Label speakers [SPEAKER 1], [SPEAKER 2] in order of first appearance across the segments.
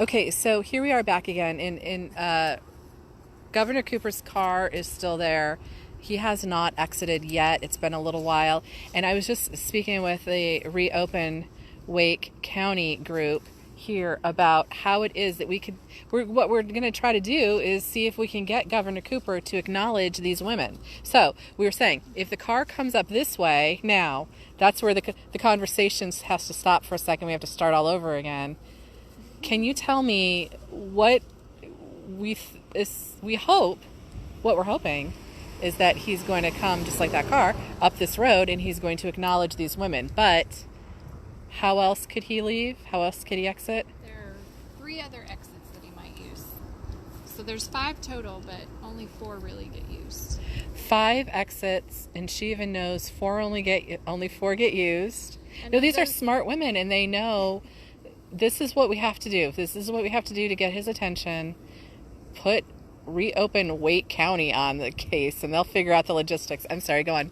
[SPEAKER 1] Okay, so here we are back again. In Governor Cooper's car is still there. He has not exited yet. It's been a little while. And I was just speaking with the ReOpen Wake County group here about how it is that what we're going to try to do is see if we can get Governor Cooper to acknowledge these women. So we were saying, if the car comes up this way now, that's where the conversation has to stop for a second. We have to start all over again. Can you tell me what we hope, what we're hoping is that he's going to come just like that car up this road and he's going to acknowledge these women. But how else could he leave? How else could he exit?
[SPEAKER 2] There are 3 other exits that he might use. So there's 5 total, but only 4 really get used.
[SPEAKER 1] 5 exits, and she even knows only 4 get used. No, these are smart women, and they know this is what we have to do. This is what we have to do to get his attention. Put ReOpen Wake County on the case, and they'll figure out the logistics. I'm sorry, go on.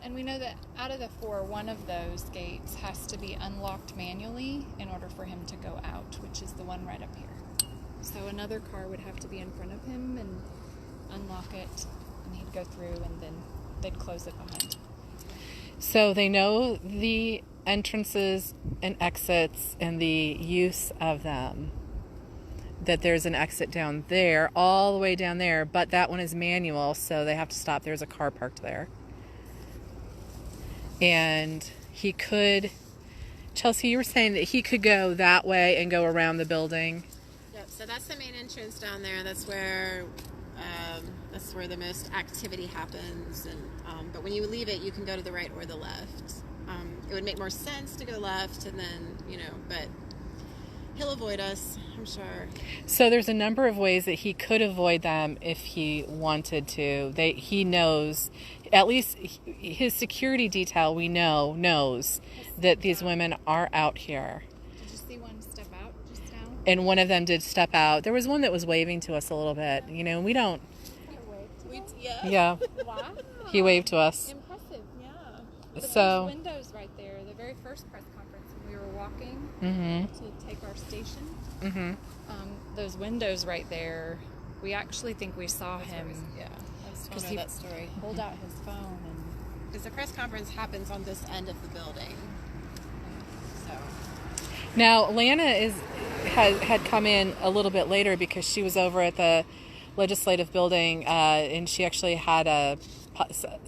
[SPEAKER 2] And we know that out of the 4, one of those gates has to be unlocked manually in order for him to go out, which is the one right up here. So another car would have to be in front of him and unlock it, and he'd go through, and then they'd close it behind.
[SPEAKER 1] So they know the entrances and exits and the use of them. That there's an exit down there, all the way down there, but that one is manual, so they have to stop. There's a car parked there. And he could, Chelsea, you were saying that he could go that way and go around the building.
[SPEAKER 3] Yep, so that's the main entrance down there. That's where the most activity happens. And but when you leave it, you can go to the right or the left. It would make more sense to go left, and then, but he'll avoid us, I'm sure.
[SPEAKER 1] So there's a number of ways that he could avoid them if he wanted to. He knows, at least his security detail, we knows that these women are out here.
[SPEAKER 2] Did you see one step out just now?
[SPEAKER 1] And one of them did step out. There was one that was waving to us a little bit. We don't. Yeah.
[SPEAKER 2] Wow.
[SPEAKER 1] He waved to us.
[SPEAKER 2] Impressive, yeah. But
[SPEAKER 1] So.
[SPEAKER 2] there's windows right there. The very first press conference when we were walking to take our station.
[SPEAKER 1] Mm-hmm.
[SPEAKER 2] Those windows right there, we actually think we saw him.
[SPEAKER 3] Yeah,
[SPEAKER 2] Because
[SPEAKER 3] I
[SPEAKER 2] he
[SPEAKER 3] know that story.
[SPEAKER 2] pulled out his phone and.
[SPEAKER 3] Because the press conference happens on this end of the building. So.
[SPEAKER 1] Now, Lana had come in a little bit later because she was over at the legislative building, and she actually had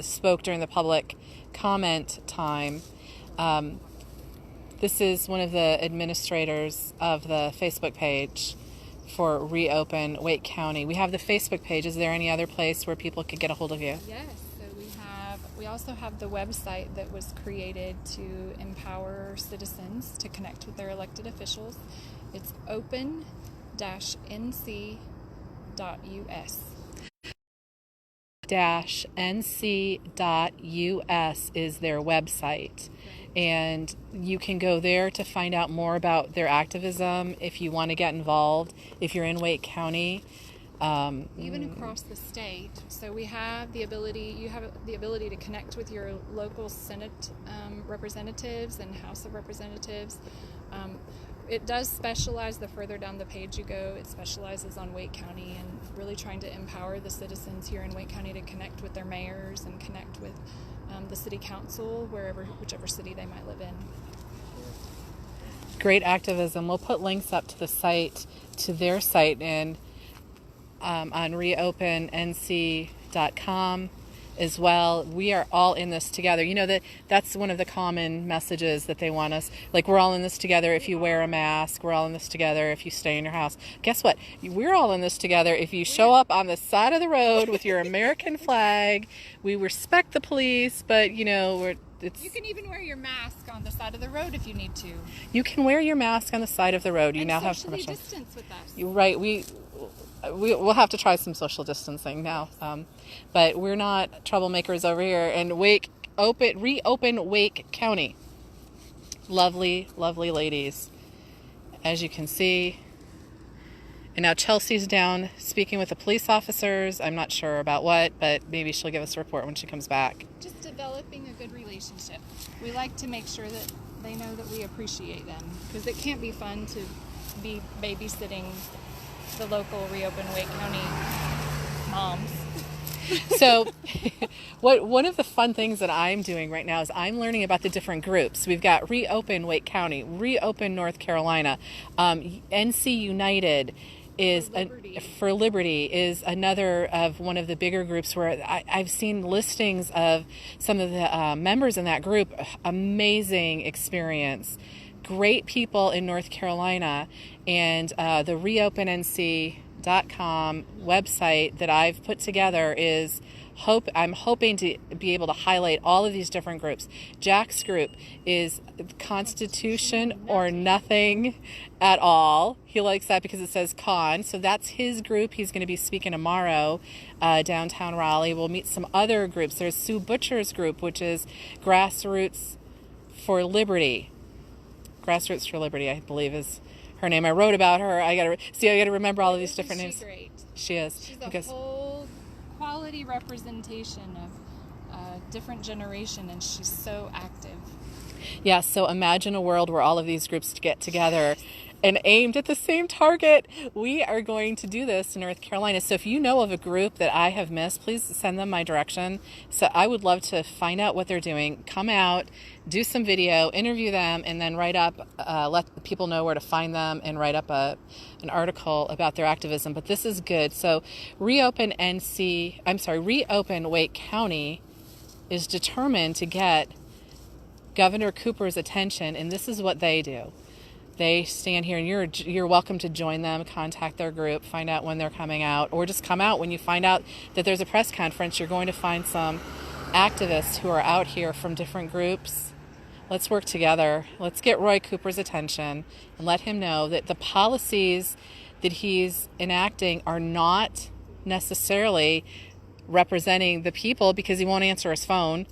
[SPEAKER 1] spoke during the public comment time. This is one of the administrators of the Facebook page for ReOpen Wake County. We have the Facebook page. Is there any other place where people could get a hold of you?
[SPEAKER 2] Yes, so we also have the website that was created to empower citizens to connect with their elected officials. It's open-nc.us.
[SPEAKER 1] -nc.us is their website. And you can go there to find out more about their activism if you want to get involved, if you're in Wake County.
[SPEAKER 2] Even across the state. So you have the ability to connect with your local Senate representatives and House of Representatives. It does specialize, the further down the page you go, it specializes on Wake County and really trying to empower the citizens here in Wake County to connect with their mayors and connect with the city council, whichever city they might live in.
[SPEAKER 1] Great activism. We'll put links up to the site, to their site, and on reopennc.com as well. We are all in this together. That's one of the common messages that they want us. Like, we're all in this together if you wear a mask. We're all in this together if you stay in your house. Guess what? We're all in this together if you show up on the side of the road with your American flag. We respect the police, but,
[SPEAKER 2] You can even wear your mask on the side of the road if you need to.
[SPEAKER 1] You can wear your mask on the side of the road. You now have
[SPEAKER 2] socially
[SPEAKER 1] permission.
[SPEAKER 2] distance with us.
[SPEAKER 1] You're right. We'll have to try some social distancing now, but we're not troublemakers over here. And ReOpen Wake County, lovely, lovely ladies, as you can see. And now Chelsea's down speaking with the police officers. I'm not sure about what, but maybe she'll give us a report when she comes back.
[SPEAKER 2] Just developing a good relationship. We like to make sure that they know that we appreciate them, because it can't be fun to be babysitting the local ReOpen Wake County moms.
[SPEAKER 1] So one of the fun things that I'm doing right now is I'm learning about the different groups. We've got ReOpen Wake County, ReOpen North Carolina, NC United is for Liberty is another of one of the bigger groups where I've seen listings of some of the members in that group. Amazing experience. Great people in North Carolina, and the ReOpenNC.com website that I've put together is I'm hoping to be able to highlight all of these different groups. Jack's group is Constitution or nothing at all. He likes that because it says con. So that's his group. He's going to be speaking tomorrow downtown Raleigh. We'll meet some other groups. There's Sue Butcher's group, which is Grassroots for Liberty. Grassroots for Liberty, I believe, is her name. I wrote about her. I got to remember all of these different names.
[SPEAKER 2] Great.
[SPEAKER 1] She is.
[SPEAKER 2] She's a whole quality representation of a different generation, and she's so active.
[SPEAKER 1] Yeah, so imagine a world where all of these groups get together and aimed at the same target. We are going to do this in North Carolina. So if you know of a group that I have missed, please send them my direction. So I would love to find out what they're doing. Come out, do some video, interview them, and then write up, let people know where to find them and write up an article about their activism. But this is good. So ReOpen Wake County is determined to get Governor Cooper's attention, and this is what they do. They stand here, and you're welcome to join them, contact their group, find out when they're coming out, or just come out when you find out that there's a press conference. You're going to find some activists who are out here from different groups. Let's work together. Let's get Roy Cooper's attention and let him know that the policies that he's enacting are not necessarily representing the people, because he won't answer his phone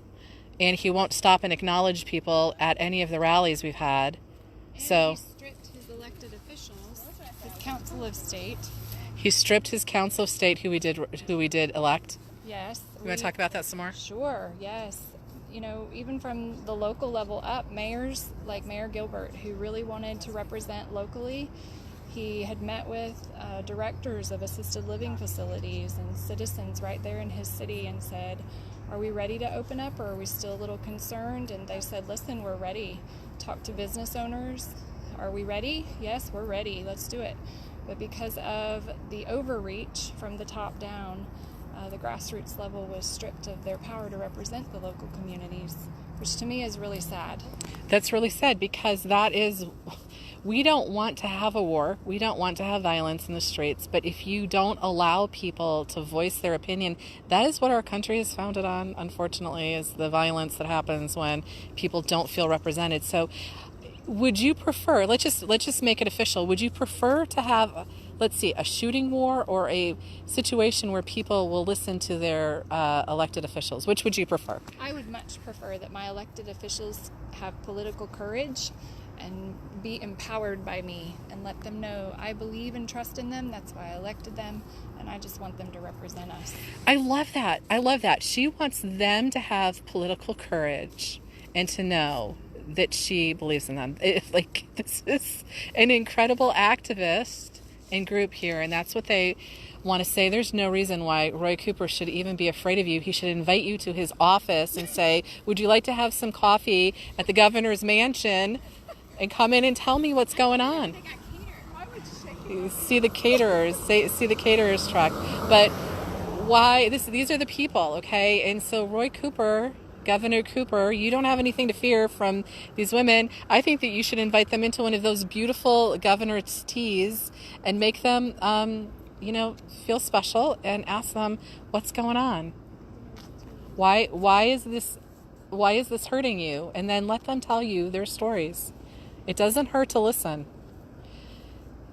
[SPEAKER 1] and he won't stop and acknowledge people at any of the rallies we've had.
[SPEAKER 2] And
[SPEAKER 1] so
[SPEAKER 2] he stripped his elected officials, his council of state.
[SPEAKER 1] He stripped his council of state, who we did elect.
[SPEAKER 2] Yes.
[SPEAKER 1] You want to talk about that some more?
[SPEAKER 2] Sure. Yes. You know, even from the local level up, mayors like Mayor Gilbert, who really wanted to represent locally, he had met with directors of assisted living facilities and citizens right there in his city and said, are we ready to open up, or are we still a little concerned? And they said, listen, we're ready. Talk to business owners. Are we ready? Yes, we're ready. Let's do it. But because of the overreach from the top down, the grassroots level was stripped of their power to represent the local communities, which to me is really sad.
[SPEAKER 1] That's really sad, because we don't want to have a war. We don't want to have violence in the streets. But if you don't allow people to voice their opinion, that is what our country is founded on, unfortunately, is the violence that happens when people don't feel represented. So would you prefer, let's just make it official, would you prefer to have, a shooting war, or a situation where people will listen to their elected officials? Which would you prefer?
[SPEAKER 2] I would much prefer that my elected officials have political courage and be empowered by me and let them know I believe and trust in them. That's why I elected them, and I just want them to represent us.
[SPEAKER 1] I love that. She wants them to have political courage and to know that she believes in them. This is an incredible activist and group here, and that's what they want to say. There's no reason why Roy Cooper should even be afraid of you. He should invite you to his office and say, would you like to have some coffee at the governor's mansion, and come in and tell me what's going on. You see the caterers truck. But why? These are the people, okay? And so Roy Cooper, Governor Cooper, you don't have anything to fear from these women. I think that you should invite them into one of those beautiful governor's teas and make them, feel special, and ask them what's going on. Why is this hurting you? And then let them tell you their stories. It doesn't hurt to listen.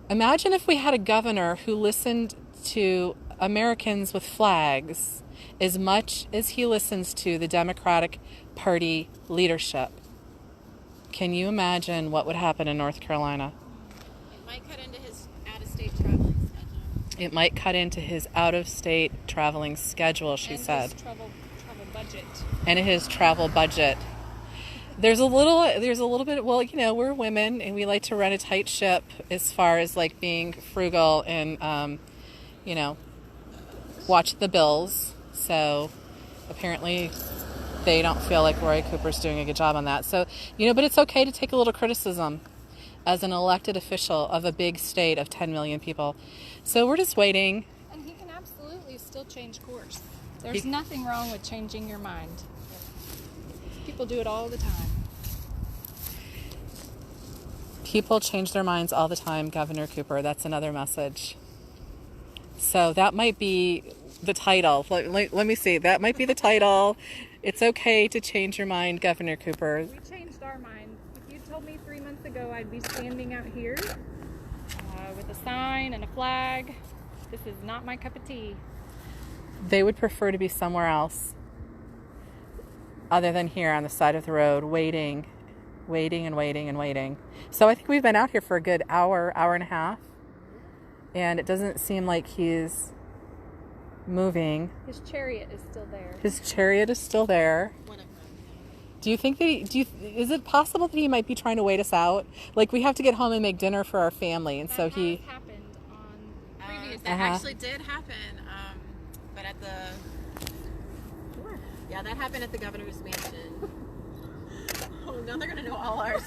[SPEAKER 1] Imagine if we had a governor who listened to Americans with flags as much as he listens to the Democratic Party leadership. Can you imagine what would happen in North Carolina?
[SPEAKER 3] It might cut into his out-of-state traveling schedule.
[SPEAKER 1] It might cut into his out-of-state traveling schedule, she said.
[SPEAKER 2] His travel budget.
[SPEAKER 1] And his travel budget. there's a little bit, well, we're women and we like to run a tight ship as far as like being frugal and, watch the bills. So apparently they don't feel like Roy Cooper's doing a good job on that. So, but it's okay to take a little criticism as an elected official of a big state of 10 million people. So we're just waiting.
[SPEAKER 2] And he can absolutely still change course. There's nothing wrong with changing your mind. People do it all the time.
[SPEAKER 1] People change their minds all the time, Governor Cooper. That's another message. So that might be the title. Let me see. That might be the title. It's okay to change your mind, Governor Cooper.
[SPEAKER 2] We changed our mind. If you told me 3 months ago I'd be standing out here with a sign and a flag, this is not my cup of tea.
[SPEAKER 1] They would prefer to be somewhere else other than here on the side of the road, waiting and waiting and waiting. So I think we've been out here for a good hour and a half, and it doesn't seem like he's moving.
[SPEAKER 2] His chariot is still there.
[SPEAKER 1] His chariot is still there.
[SPEAKER 3] One of them.
[SPEAKER 1] Do you think that is it possible that he might be trying to wait us out? Like, we have to get home and make dinner for our family, and
[SPEAKER 2] That
[SPEAKER 1] so
[SPEAKER 2] has happened on previous.
[SPEAKER 3] That actually did happen, but at the that happened at the governor's mansion. Oh, now they're gonna know all our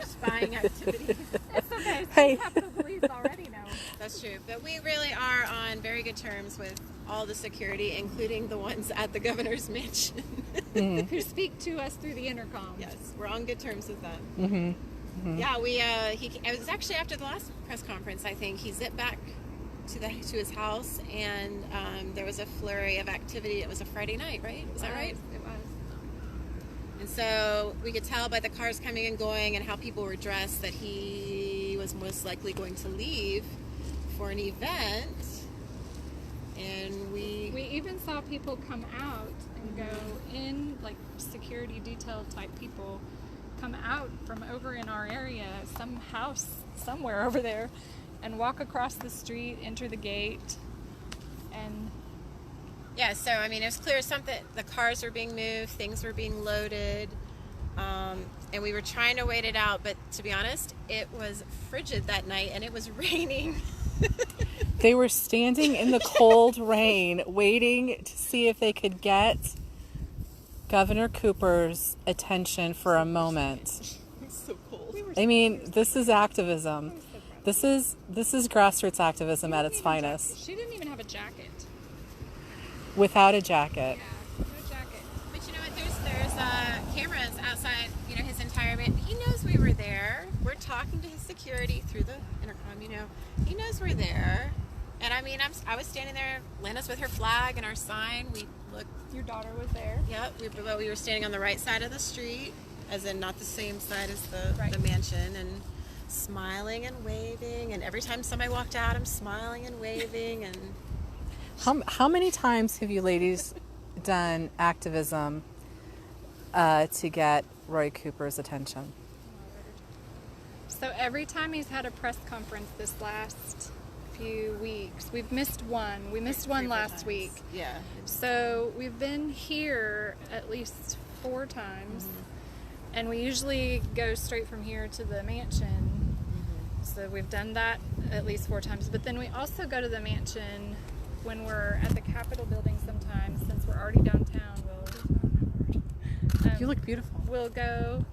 [SPEAKER 3] spying activities.
[SPEAKER 2] It's okay.
[SPEAKER 1] Hey.
[SPEAKER 2] Capitol Police already know.
[SPEAKER 3] That's true, but we really are on very good terms with all the security, including the ones at the governor's mansion.
[SPEAKER 2] Who speak to us through the intercom.
[SPEAKER 3] Yes, we're on good terms with them.
[SPEAKER 1] Mm-hmm.
[SPEAKER 3] Yeah, it was actually after the last press conference, I think. He zipped back to his house, and there was a flurry of activity. It was a Friday night, right? Is that right?
[SPEAKER 2] It was.
[SPEAKER 3] And so we could tell by the cars coming and going and how people were dressed that he was most likely going to leave for an event. And we
[SPEAKER 2] even saw people come out and go in, like security detail type people come out from over in our area, some house somewhere over there, and walk across the street, enter the gate, and
[SPEAKER 3] yeah, so I mean, it was clear the cars were being moved, things were being loaded, and we were trying to wait it out. But to be honest, it was frigid that night, and it was raining.
[SPEAKER 1] They were standing in the cold rain, waiting to see if they could get Governor Cooper's attention for a moment.
[SPEAKER 3] It's so cold.
[SPEAKER 1] I mean, this is activism. This is grassroots activism at its finest.
[SPEAKER 2] she didn't even have a jacket.
[SPEAKER 1] Without a jacket.
[SPEAKER 2] Yeah, no jacket.
[SPEAKER 3] But you know what? There's cameras outside. His entire man. He knows we were there. We're talking to his security through the intercom. He knows we're there. And I mean, I was standing there. Lena's with her flag and our sign. We looked.
[SPEAKER 2] Your daughter was there.
[SPEAKER 3] Yep. We were standing on the right side of the street, as in not the same side as the
[SPEAKER 2] Right.
[SPEAKER 3] mansion, and smiling and waving. And every time somebody walked out, I'm smiling and waving. And
[SPEAKER 1] How many times have you ladies done activism to get Roy Cooper's attention?
[SPEAKER 2] So every time he's had a press conference this last few weeks, we've missed one. We missed one last week.
[SPEAKER 3] yeah.
[SPEAKER 2] So we've been here at least 4 times, and we usually go straight from here to the mansion. So we've done that at least 4 times. But then we also go to the mansion when we're at the Capitol building sometimes, since we're already downtown.
[SPEAKER 1] You look beautiful.
[SPEAKER 2] We'll go.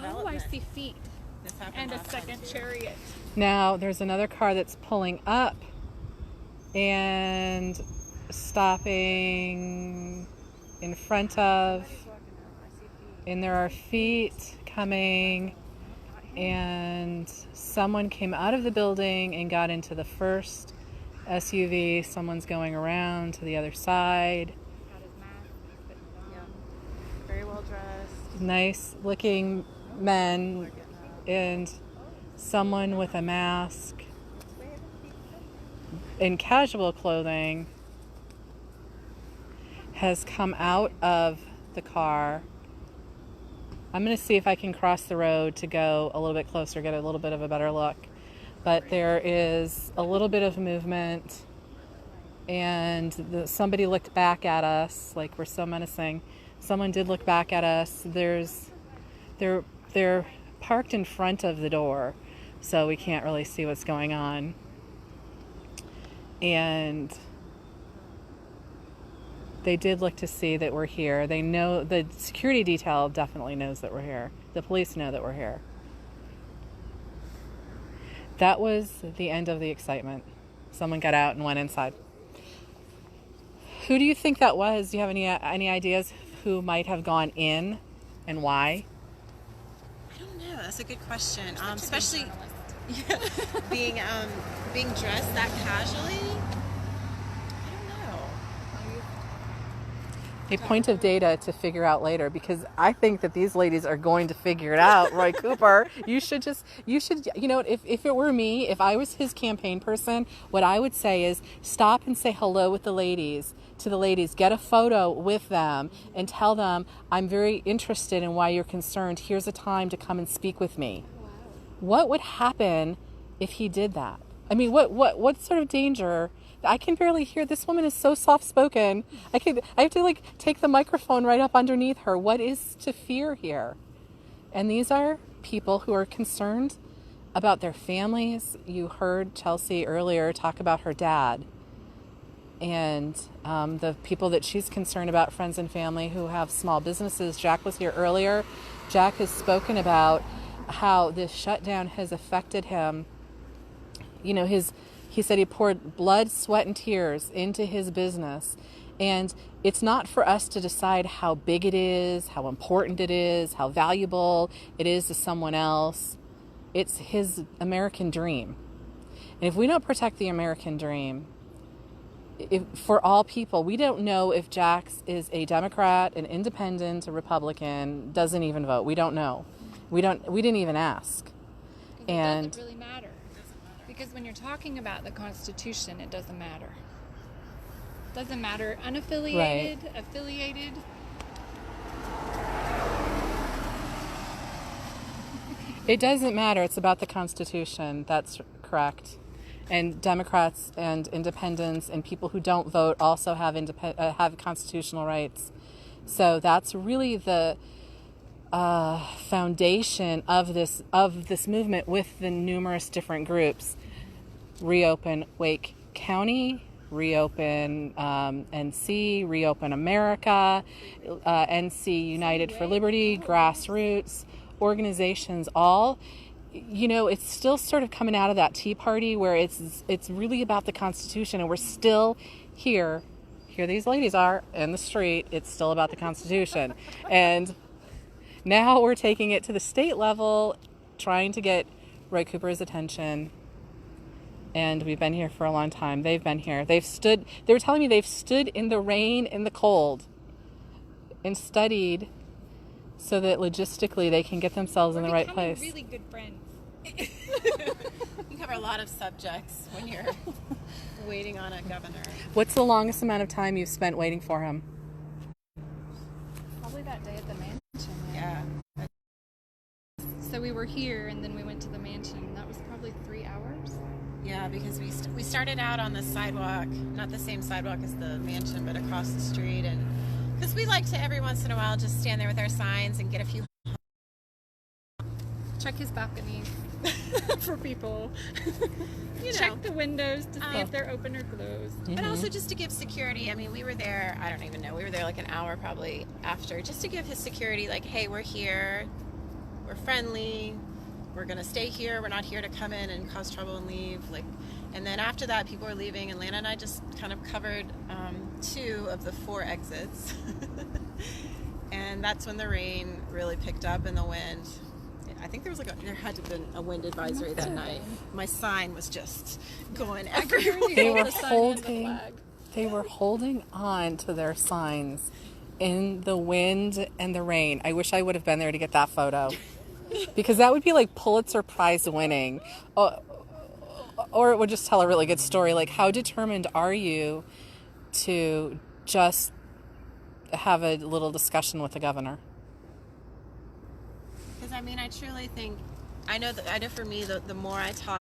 [SPEAKER 3] Oh,
[SPEAKER 2] I see feet
[SPEAKER 3] This happened
[SPEAKER 2] and a
[SPEAKER 3] last time,
[SPEAKER 2] second
[SPEAKER 3] too.
[SPEAKER 2] chariot.
[SPEAKER 1] Now, there's another car that's pulling up and stopping in front of, and there are feet coming, and someone came out of the building and got into the first SUV. Someone's going around to the other side.
[SPEAKER 2] Got his mask, he's putting it on.
[SPEAKER 3] Yeah. Very well dressed.
[SPEAKER 1] Nice looking men and someone with a mask in casual clothing has come out of the car. I'm going to see if I can cross the road to go a little bit closer, get a little bit of a better look. But there is a little bit of movement, and somebody looked back at us like we're so menacing. Someone did look back at us. They're parked in front of the door, so we can't really see what's going on. And they did look to see that we're here. They know, the security detail definitely knows that we're here. The police know that we're here. That was the end of the excitement. Someone got out and went inside. Who do you think that was? Do you have any ideas who might have gone in and why?
[SPEAKER 3] I don't know. That's a good question. Especially being dressed that casually. I don't know.
[SPEAKER 1] A point of data to figure out later, because I think that these ladies are going to figure it out. Roy Cooper, you should, if it were me, if I was his campaign person, what I would say is stop and say hello with the ladies, get a photo with them and tell them, I'm very interested in why you're concerned. Here's a time to come and speak with me. Wow. What would happen if he did that? I mean, what sort of danger? I can barely hear. This woman is so soft-spoken. I have to take the microphone right up underneath her. What is to fear here? And these are people who are concerned about their families. You heard Chelsea earlier talk about her dad. And the people that she's concerned about, friends and family who have small businesses. Jack was here earlier. Jack has spoken about how this shutdown has affected him. You know, he said he poured blood, sweat, and tears into his business. And it's not for us to decide how big it is, how important it is, how valuable it is to someone else. It's his American dream. And if we don't protect the American dream, for all people, we don't know if Jax is a Democrat, an independent, a Republican, doesn't even vote. We don't know. We didn't even ask.
[SPEAKER 2] And it doesn't really matter. Because when you're talking about the Constitution, it doesn't matter. It doesn't matter unaffiliated, right. Affiliated.
[SPEAKER 1] It doesn't matter. It's about the Constitution. That's correct. And Democrats and independents and people who don't vote also have have constitutional rights. So that's really the foundation of this movement with the numerous different groups. ReOpen Wake County, ReOpen NC, ReOpen America, NC United for Liberty, Grassroots, organizations, all, it's still sort of coming out of that Tea Party where it's really about the Constitution, and we're still here. Here these ladies are in the street. It's still about the Constitution. And now we're taking it to the state level, trying to get Roy Cooper's attention. And we've been here for a long time. They've been here. They were telling me they've stood in the rain, in the cold, and studied so that logistically they can get themselves in the right place.
[SPEAKER 2] We're becoming really good friends.
[SPEAKER 3] You cover a lot of subjects when you're waiting on a governor.
[SPEAKER 1] What's the longest amount of time you've spent waiting for him?
[SPEAKER 2] Probably that day at the mansion.
[SPEAKER 3] Yeah.
[SPEAKER 2] So we were here, and then we went to the mansion. That was probably 3 hours.
[SPEAKER 3] Yeah, because we started out on the sidewalk, not the same sidewalk as the mansion, but across the street, and because we like to every once in a while just stand there with our signs and get a few.
[SPEAKER 2] Check his balconies for people.
[SPEAKER 3] You know.
[SPEAKER 2] Check the windows to see if they're open or closed.
[SPEAKER 3] Mm-hmm. But also just to give security. I mean, we were there, I don't even know, we were there like an hour probably after, just to give his security, like, hey, we're here, we're friendly, we're going to stay here, we're not here to come in and cause trouble and leave. And then after that, people were leaving, and Lana and I just kind of covered 2 of the 4 exits. And that's when the rain really picked up and the wind. I think there had to have been a wind advisory that night. My sign was just going everywhere.
[SPEAKER 1] They were holding on to their signs in the wind and the rain. I wish I would have been there to get that photo. Because that would be like Pulitzer Prize winning. Or it would just tell a really good story. Like, how determined are you to just have a little discussion with the governor?
[SPEAKER 3] Because, I mean, I truly think, I know for me, the more I talk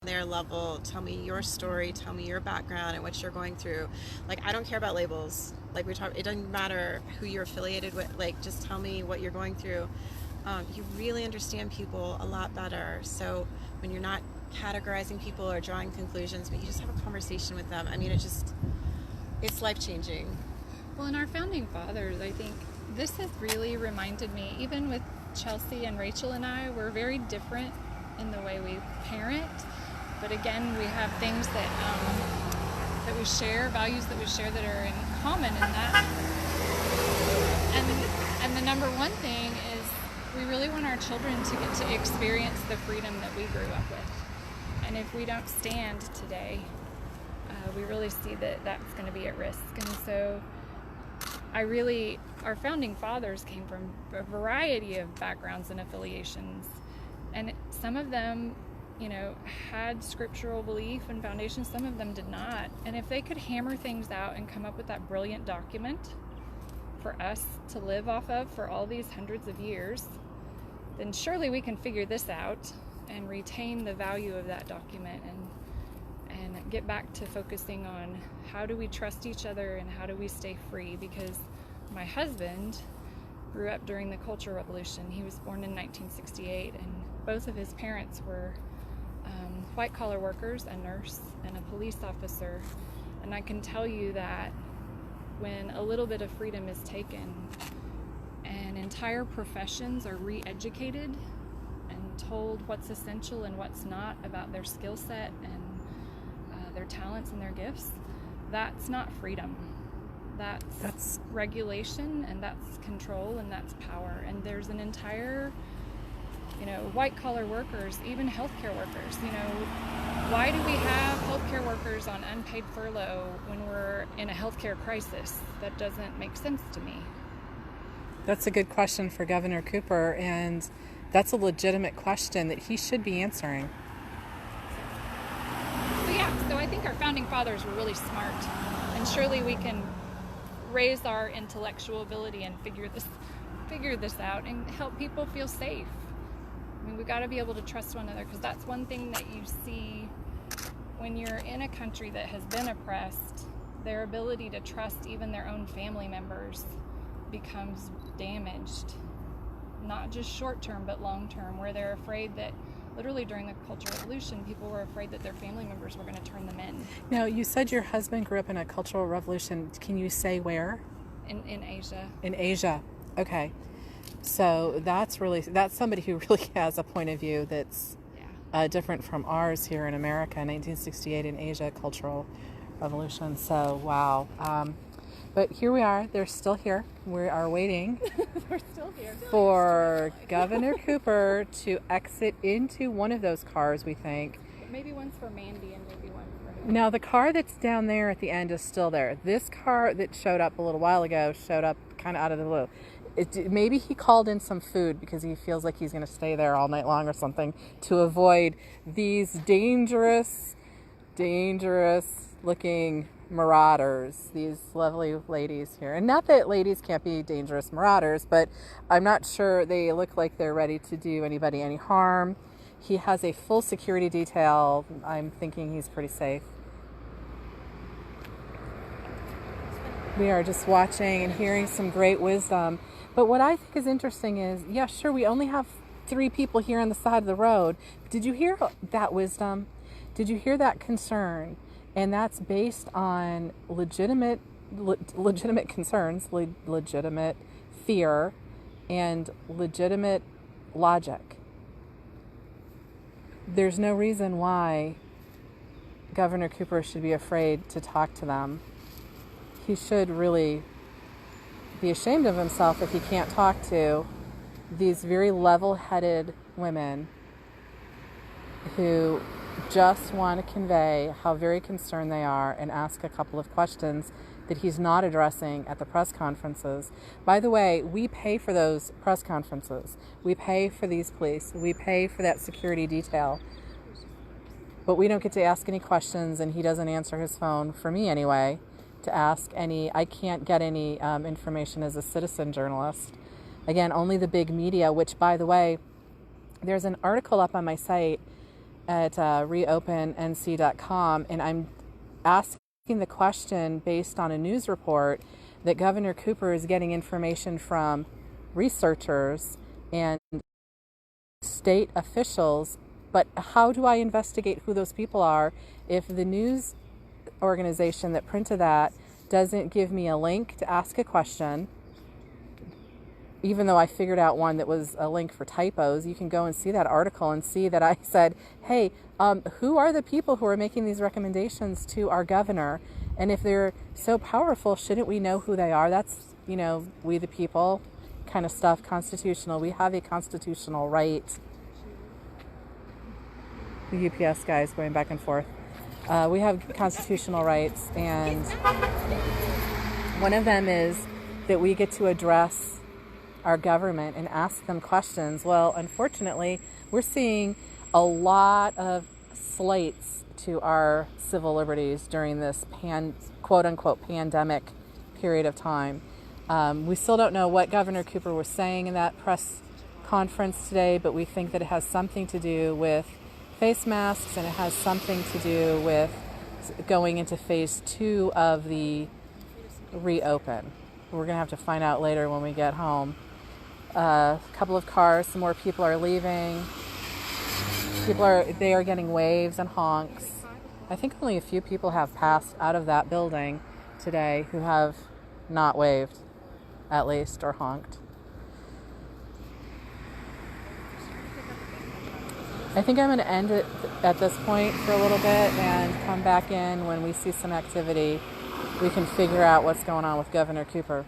[SPEAKER 3] their level, tell me your story, tell me your background and what you're going through. Like, I don't care about labels. Like we talked, it doesn't matter who you're affiliated with. Like, just tell me what you're going through. You really understand people a lot better. So when you're not categorizing people or drawing conclusions, but you just have a conversation with them, I mean, it's life-changing.
[SPEAKER 2] Well, in our founding fathers, I think this has really reminded me, even with Chelsea and Rachel and I, we're very different in the way we parent. But again, we have things that we share, values that we share that are in common in that. And the number one thing is we really want our children to get to experience the freedom that we grew up with. And if we don't stand today, we really see that that's going to be at risk. And so our founding fathers came from a variety of backgrounds and affiliations. And some of them, had scriptural belief and foundation. Some of them did not. And if they could hammer things out and come up with that brilliant document for us to live off of for all these hundreds of years, then surely we can figure this out and retain the value of that document and get back to focusing on how do we trust each other and how do we stay free. Because my husband grew up during the Cultural Revolution. He was born in 1968, and both of his parents were white-collar workers, a nurse and a police officer. And I can tell you that when a little bit of freedom is taken and entire professions are re-educated and told what's essential and what's not about their skill set and their talents and their gifts, that's not freedom. That's regulation, and that's control, and that's power. And there's an entire white-collar workers, even healthcare workers. Why do we have healthcare workers on unpaid furlough when we're in a healthcare crisis? That doesn't make sense to me.
[SPEAKER 1] That's a good question for Governor Cooper, and that's a legitimate question that he should be answering.
[SPEAKER 2] So I think our founding fathers were really smart, and surely we can raise our intellectual ability and figure this out and help people feel safe. I mean, we've got to be able to trust one another, because that's one thing that you see when you're in a country that has been oppressed. Their ability to trust even their own family members becomes damaged, not just short term but long term, where they're afraid that literally during the Cultural Revolution, people were afraid that their family members were going to turn them in. Now,
[SPEAKER 1] you said your husband grew up in a Cultural Revolution. Can you say where?
[SPEAKER 2] In Asia.
[SPEAKER 1] In Asia. Okay. So that's somebody who really has a point of view that's different from ours here in America. 1968 in Asia, Cultural Revolution. So, wow. But here we are. They're still here. We are waiting
[SPEAKER 2] We're still here.
[SPEAKER 1] for Governor Cooper to exit into one of those cars, we think.
[SPEAKER 2] Maybe one's for Mandy and maybe one for him.
[SPEAKER 1] Now, the car that's down there at the end is still there. This car that showed up a little while ago showed up kind of out of the blue. Maybe he called in some food because he feels like he's going to stay there all night long or something to avoid these dangerous looking marauders, these lovely ladies here. And not that ladies can't be dangerous marauders, but I'm not sure they look like they're ready to do anybody any harm. He has a full security detail. I'm thinking he's pretty safe. We are just watching and hearing some great wisdom. But what I think is interesting is, sure, we only have 3 people here on the side of the road. Did you hear that wisdom? Did you hear that concern? And that's based on legitimate concerns, legitimate fear, and legitimate logic. There's no reason why Governor Cooper should be afraid to talk to them. He should really be ashamed of himself if he can't talk to these very level-headed women who just want to convey how very concerned they are and ask a couple of questions that he's not addressing at the press conferences. By the way, we pay for those press conferences. We pay for these police. We pay for that security detail. But we don't get to ask any questions, and he doesn't answer his phone, for me anyway, to ask any. I can't get any information as a citizen journalist. Again, only the big media, which, by the way, there's an article up on my site at reopennc.com, and I'm asking the question based on a news report that Governor Cooper is getting information from researchers and state officials. But how do I investigate who those people are if the news organization that printed that doesn't give me a link to ask a question? Even though I figured out one that was a link for typos, you can go and see that article and see that I said, hey, who are the people who are making these recommendations to our governor? And if they're so powerful, shouldn't we know who they are? That's, we the people kind of stuff, constitutional. We have a constitutional right. The UPS guys going back and forth. We have constitutional rights, and one of them is that we get to address our government and ask them questions. Well, unfortunately, we're seeing a lot of slights to our civil liberties during this quote-unquote pandemic period of time. We still don't know what Governor Cooper was saying in that press conference today, but we think that it has something to do with face masks, and it has something to do with going into phase 2 of the ReOpen. We're going to have to find out later when we get home. A couple of cars, some more people are leaving. They are getting waves and honks. I think only a few people have passed out of that building today who have not waved, at least, or honked. I think I'm going to end it at this point for a little bit and come back in when we see some activity. We can figure out what's going on with Governor Cooper.